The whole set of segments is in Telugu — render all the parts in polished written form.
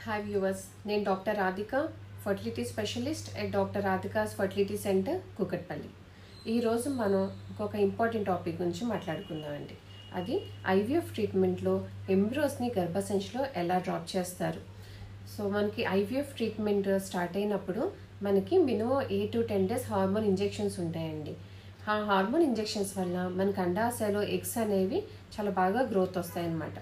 హాయ్ వ్యూవర్స్, నేను doctor Radhika, fertility specialist at doctor Radhika's fertility centre Kukatpally. ఈరోజు మనం ఇంకొక ఇంపార్టెంట్ టాపిక్ గురించి మాట్లాడుకుందామండి. అది ఐవీఎఫ్ ట్రీట్మెంట్లో ఎంబ్రియోస్ని గర్భసంచిలో ఎలా డ్రాప్ చేస్తారు. సో మనకి ఐవీఎఫ్ ట్రీట్మెంట్ స్టార్ట్ అయినప్పుడు మనకి minimum 8 to 10 days hormone injections ఉంటాయండి. ఆ హార్మోన్ ఇంజెక్షన్స్ వల్ల మనకి అండాశయలో ఎగ్స్ అనేవి చాలా బాగా గ్రోత్ వస్తాయన్నమాట.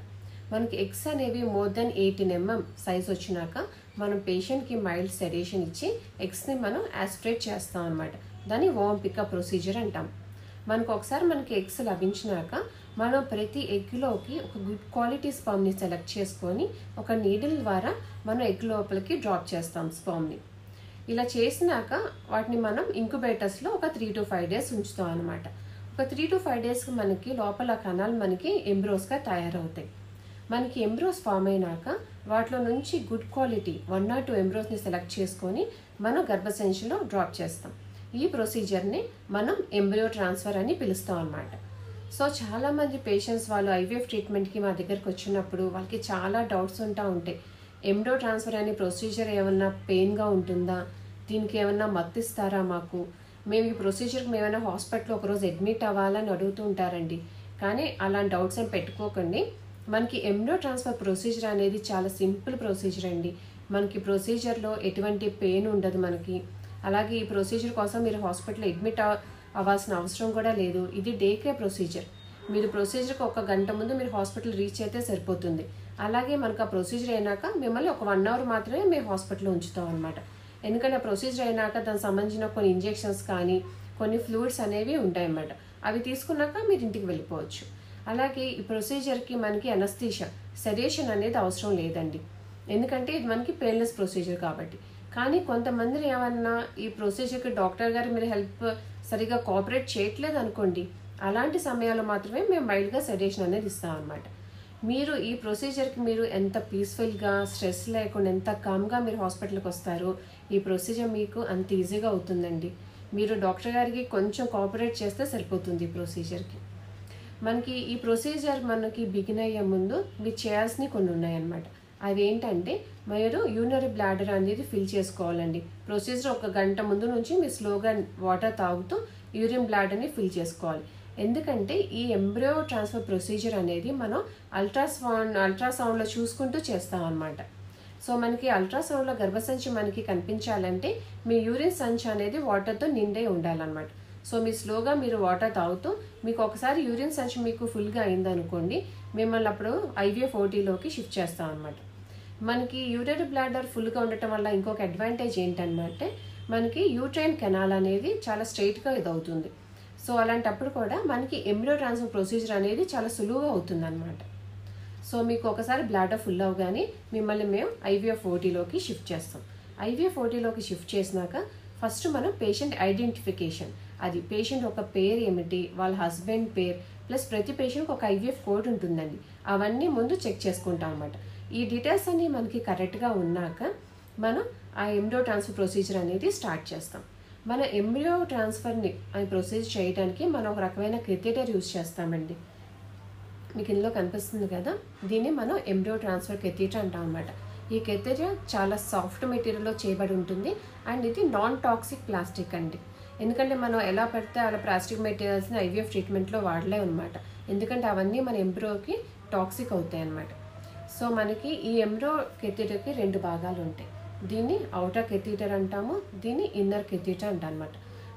మనకి ఎగ్స్ అనేవి మోర్ దెన్ 18 mm సైజ్ వచ్చినాక మనం పేషెంట్కి మైల్డ్ సెడేషన్ ఇచ్చి ఎగ్స్ని మనం యాస్పిరేట్ చేస్తాం అనమాట. దాన్ని వార్మ్ పికప్ ప్రొసీజర్ అంటాం. మనకి ఎగ్స్ లభించినాక మనం ప్రతి ఎగ్లోకి ఒక గుడ్ క్వాలిటీ స్పర్మ్ని సెలెక్ట్ చేసుకొని ఒక నీడిల్ ద్వారా మనం ఎగ్ లోపలికి డ్రాప్ చేస్తాం స్పర్మ్ని. ఇలా చేసినాక వాటిని మనం ఇంక్యుబేటర్స్లో ఒక 3 to 5 days ఉంచుతాం అనమాట. ఒక 3 to 5 daysకి మనకి లోపల కణాలు మనకి ఎంబ్రోస్గా తయారవుతాయి. మనకి ఎంబ్రోస్ ఫామ్ అయినాక వాటిలో నుంచి గుడ్ క్వాలిటీ 1 or 2 ఎంబ్రోస్ని సెలెక్ట్ చేసుకొని మనం గర్భసంచిలో డ్రాప్ చేస్తాం. ఈ ప్రొసీజర్ని మనం ఎంబ్రియో ట్రాన్స్ఫర్ అని పిలుస్తాం అనమాట. సో చాలామంది పేషెంట్స్ వాళ్ళు ఐవీఎఫ్ ట్రీట్మెంట్కి మా దగ్గరకు వచ్చినప్పుడు వాళ్ళకి చాలా డౌట్స్ ఉంటాయి. ఎంబ్రియో ట్రాన్స్ఫర్ అనే ప్రొసీజర్ ఏమన్నా పెయిన్గా ఉంటుందా, దీనికి ఏమన్నా మత్తిస్తారా మాకు, మేము ఈ ప్రొసీజర్కి ఏమైనా హాస్పిటల్లో ఒకరోజు అడ్మిట్ అవ్వాలని అడుగుతూ ఉంటారండి. కానీ అలాంటి డౌట్స్ ఏం పెట్టుకోకండి. మనకి ఎంబ్రియో ట్రాన్స్ఫర్ ప్రొసీజర్ అనేది చాలా సింపుల్ ప్రొసీజర్ అండి. మనకి ప్రొసీజర్లో ఎటువంటి పెయిన్ ఉండదు మనకి. అలాగే ఈ ప్రొసీజర్ కోసం మీరు హాస్పిటల్లో అడ్మిట్ అవ్వాల్సిన అవసరం కూడా లేదు. ఇది డే కేర్ ప్రొసీజర్. మీరు ప్రొసీజర్కి 1 గంట ముందు మీరు హాస్పిటల్ రీచ్ అయితే సరిపోతుంది. అలాగే మనకు ఆ ప్రొసీజర్ అయినాక మిమ్మల్ని ఒక 1 hour మాత్రమే మేము హాస్పిటల్లో ఉంచుతాం అనమాట. ఎందుకంటే ఆ ప్రొసీజర్ అయినాక దానికి సంబంధించిన కొన్ని ఇంజెక్షన్స్ కానీ కొన్ని ఫ్లూయిడ్స్ అనేవి ఉంటాయన్నమాట. అవి తీసుకున్నాక మీరు ఇంటికి వెళ్ళిపోవచ్చు. అలాగే ఈ ప్రొసీజర్కి మనకి అనస్థీషియా, సెడేషన్ అనేది అవసరం లేదండి. ఎందుకంటే ఇది మనకి పెయిన్లెస్ ప్రొసీజర్ కాబట్టి. కానీ కొంతమంది ఏమన్నా ఈ ప్రొసీజర్కి డాక్టర్ గారు మీరు హెల్ప్ సరిగా కోఆపరేట్ చేయట్లేదు అనుకోండి, అలాంటి సమయాల్లో మాత్రమే మేము మైల్డ్గా సెడేషన్ అనేది ఇస్తాం అనమాట. మీరు ఈ ప్రొసీజర్కి మీరు ఎంత పీస్ఫుల్గా స్ట్రెస్ లేకుండా ఎంత కామ్గా మీరు హాస్పిటల్కి వస్తారో ఈ ప్రొసీజర్ మీకు అంత ఈజీగా అవుతుందండి. మీరు డాక్టర్ గారికి కొంచెం కోఆపరేట్ చేస్తే సరిపోతుంది ఈ ప్రొసీజర్కి. మనకి ఈ ప్రొసీజర్ మనకి బిగిన్ అయ్యే ముందు మీరు చేయాల్సినవి కొన్ని ఉన్నాయన్నమాట. అవి ఏంటంటే మీరు యూరినరీ బ్లాడర్ అనేది ఫిల్ చేసుకోవాలండి. ప్రొసీజర్ 1 గంట ముందు నుంచి మీరు స్లోగా వాటర్ తాగుతూ యూరిన్ బ్లాడర్ని ఫిల్ చేసుకోవాలి. ఎందుకంటే ఈ ఎంబ్రియో ట్రాన్స్ఫర్ ప్రొసీజర్ అనేది మనం అల్ట్రాసౌండ్లో చూసుకుంటూ చేస్తాం అనమాట. సో మనకి అల్ట్రాసౌండ్లో గర్భసంచి మనకి కనిపించాలంటే మీ యూరిన్ సంచి అనేది వాటర్తో నిండే ఉండాలన్నమాట. సో మీరు స్లోగా మీరు వాటర్ తాగుతూ మీకు ఒకసారి యూరిన్ సంచి మీకు ఫుల్గా అయిందనుకోండి, మిమ్మల్ని అప్పుడు ఐవీఎఫ్ ఓటీలోకి షిఫ్ట్ చేస్తాం అనమాట. మనకి యూరినరీ బ్లాడర్ ఫుల్గా ఉండటం వల్ల ఇంకొక అడ్వాంటేజ్ ఏంటంటే మనకి యూట్రైన్ కెనాల్ అనేది చాలా స్ట్రైట్గా ఇదవుతుంది. సో అలాంటప్పుడు కూడా మనకి ఎంబ్రియో ట్రాన్స్ఫర్ ప్రొసీజర్ అనేది చాలా సులువుగా అవుతుంది అనమాట. సో మీకు ఒకసారి బ్లాడర్ ఫుల్ అవగానే మిమ్మల్ని మేము ఐవీఎఫ్ ఓటీలోకి షిఫ్ట్ చేస్తాం. ఐవీఎఫ్ ఓటీలోకి షిఫ్ట్ చేసినాక ఫస్ట్ మనం పేషెంట్ ఐడెంటిఫికేషన్, అది పేషెంట్ ఒక పేరు ఏమిటి, వాళ్ళ హస్బెండ్ పేరు ప్లస్ ప్రతి పేషెంట్కి ఒక ఐవీఎఫ్ కోడ్ ఉంటుందండి. అవన్నీ ముందు చెక్ చేసుకుంటాం అనమాట. ఈ డీటెయిల్స్ అన్నీ మనకి కరెక్ట్గా ఉన్నాక మనం ఆ ఎంబ్రియో ట్రాన్స్ఫర్ ప్రొసీజర్ అనేది స్టార్ట్ చేస్తాం. మన ఎంబ్రియో ట్రాన్స్ఫర్ని ఆ ప్రొసీజర్ చేయడానికి మనం ఒక రకమైన కెథీటర్ యూజ్ చేస్తామండి. మీకు ఇందులో కనిపిస్తుంది కదా, దీన్ని మనం ఎంబ్రియో ట్రాన్స్ఫర్ కెథీటర్ అంటాం అనమాట. ఈ కెథీటర్ చాలా సాఫ్ట్ మెటీరియల్లో చేయబడి ఉంటుంది అండ్ ఇది నాన్ టాక్సిక్ ప్లాస్టిక్ అండి. ఎందుకంటే మనం ఎలా పడితే అలా ప్లాస్టిక్ మెటీరియల్స్ని ఐవీఎఫ్ ట్రీట్మెంట్లో వాడలేము అనమాట. ఎందుకంటే అవన్నీ మన ఎంబ్రియోకి టాక్సిక్ అవుతాయి అనమాట. సో మనకి ఈ ఎంబ్రియో కెథీటర్కి 2 భాగాలు ఉంటాయి. దీన్ని అవుటర్ కెథీటర్ అంటాము, దీన్ని ఇన్నర్ కెథీటర్ అంటాం అనమాట.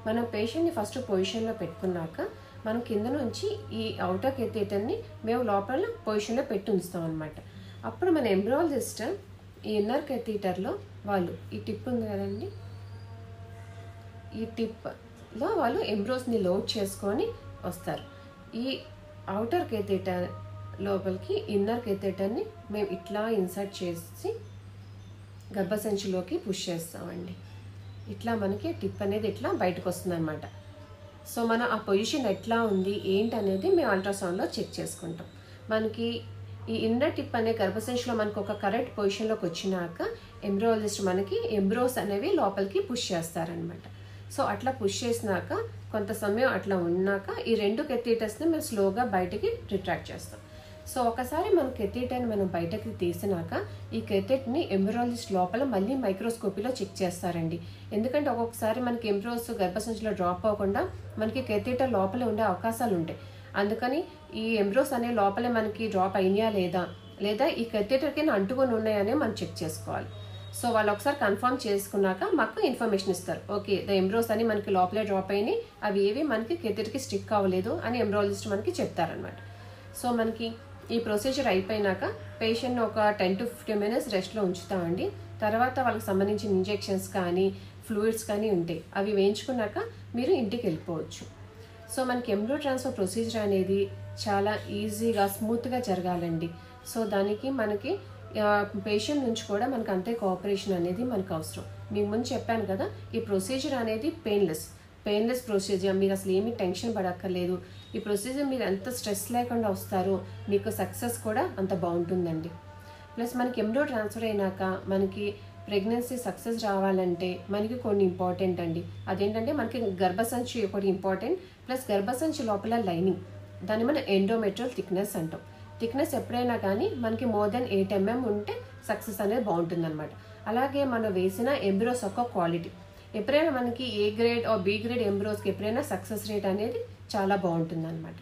మనం పేషెంట్ని ఫస్ట్ పొజిషన్లో పెట్టుకున్నాక మనం కింద నుంచి ఈ అవుటర్ కెథీటర్ని మేము లోపల పొజిషన్లో పెట్టి ఉంచుతాం అనమాట. అప్పుడు మన ఎంబ్రియాలజిస్ట్ ఈ ఇన్నర్ కెథీటర్లో వాళ్ళు ఈ టిప్ ఉంది కదండి, ఈ టిప్లో వాళ్ళు ఎంబ్రోస్ని లోడ్ చేసుకొని వస్తారు. ఈ అవుటర్ కెథీటర్ లోపలికి ఇన్నర్ కెథీటర్ని మేము ఇట్లా ఇన్సర్ట్ చేసి గర్భసంచిలోకి పుష్ చేస్తామండి. ఇట్లా మనకి టిప్ అనేది ఇట్లా బయటకు వస్తుంది అనమాట. సో మనం ఆ పొజిషన్ ఎట్లా ఉంది ఏంటి అనేది మేము అల్ట్రాసౌండ్లో చెక్ చేసుకుంటాం. మనకి ఈ ఇన్నర్ టిప్ అనే గర్భసంచిలో మనకు ఒక కరెక్ట్ పొజిషన్లోకి వచ్చినాక ఎంబ్రియాలజిస్ట్ మనకి ఎంబ్రోస్ అనేవి లోపలికి పుష్ చేస్తారనమాట. సో అట్లా పుష్ చేసినాక కొంత సమయం అట్లా ఉన్నాక ఈ 2 కెథీటర్స్ని మేము స్లోగా బయటికి రిట్రాక్ట్ చేస్తాం. సో ఒకసారి మనం కెథెటర్ని మనం బయటకి తీసినాక ఈ కెథెటర్ని ఎంబ్రియాలజిస్ట్ లోపల మళ్ళీ మైక్రోస్కోపీలో చెక్ చేస్తారండి. ఎందుకంటే ఒక్కొక్కసారి మనకి ఎంబ్రియోస్ గర్భసంచిలో డ్రాప్ అవ్వకుండా మనకి కెథెటర్ లోపలే ఉండే అవకాశాలు ఉంటాయి. అందుకని ఈ ఎంబ్రియోస్ అనే లోపలే మనకి డ్రాప్ అయినాయా లేదా ఈ కెథెటర్కి అంటుకొని ఉన్నాయని మనం చెక్ చేసుకోవాలి. సో వాళ్ళు ఒకసారి కన్ఫర్మ్ చేసుకున్నాక మాకు ఇన్ఫర్మేషన్ ఇస్తారు. ఓకే, ద ఎంబ్రియోస్ అని మనకి లోపలే డ్రాప్ అయినాయి, అవి ఏవి మనకి కెథెటర్కి స్టిక్ అవ్వలేదు అని ఎంబ్రియాలజిస్ట్ మనకి చెప్తారనమాట. సో మనకి ఈ ప్రొసీజర్ అయిపోయినాక పేషెంట్ని ఒక 10 to 15 minutes రెస్ట్లో ఉంచుతామండి. తర్వాత వాళ్ళకి సంబంధించిన ఇంజెక్షన్స్ కానీ ఫ్లూయిడ్స్ కానీ ఉంటాయి, అవి వేయించుకున్నాక మీరు ఇంటికి వెళ్ళిపోవచ్చు. సో మనకి ఎంబ్రియో ట్రాన్స్ఫర్ ప్రొసీజర్ అనేది చాలా ఈజీగా స్మూత్గా జరగాలండి. సో దానికి మనకి పేషెంట్ నుంచి కూడా మనకు అంతే కోఆపరేషన్ అనేది మనకు అవసరం. మీకు ముందు చెప్పాను కదా, ఈ ప్రొసీజర్ అనేది పెయిన్లెస్ ప్రొసీజర్. మీరు అసలు ఏమీ టెన్షన్ పడక్కర్లేదు. ఈ ప్రొసీజర్ మీరు ఎంత స్ట్రెస్ లేకుండా వస్తారో మీకు సక్సెస్ కూడా అంత బాగుంటుందండి. ప్లస్ మనకి ఎంబ్రియో ట్రాన్స్ఫర్ అయినాక మనకి ప్రెగ్నెన్సీ సక్సెస్ రావాలంటే మనకి కొన్ని ఇంపార్టెంట్ అండి. అదేంటంటే మనకి గర్భసంచి ఒకటి ఇంపార్టెంట్, ప్లస్ గర్భసంచి లోపల లైనింగ్, దాన్ని మనం ఎండోమెట్రియల్ థిక్నెస్ అంటాం. థిక్నెస్ ఎప్పుడైనా కానీ మనకి more than 8 mm ఉంటే సక్సెస్ అనేది బాగుంటుంది అనమాట. అలాగే మనం వేసిన ఎంబ్రియోస్ యొక్క క్వాలిటీ, ఎప్పుడైనా మనకి A grade or B grade ఎంబ్రియోస్కి ఎప్పుడైనా సక్సెస్ రేట్ అనేది చాలా బాగుంటుంది అనమాట.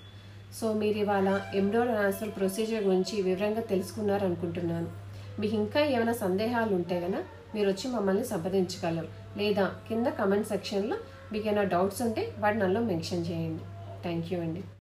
సో మీరు ఇవాళ ఎంబ్రియో ట్రాన్స్ఫర్ ప్రొసీజర్ గురించి వివరంగా తెలుసుకున్నారు అనుకుంటున్నాను. మీకు ఇంకా ఏమైనా సందేహాలు ఉంటే కనుక మీరు వచ్చి మమ్మల్ని సంప్రదించగలరు, లేదా కింద కమెంట్ సెక్షన్లో మీకు ఏమైనా డౌట్స్ ఉంటే వాటిని నన్ను మెన్షన్ చేయండి. థ్యాంక్ యూ అండి.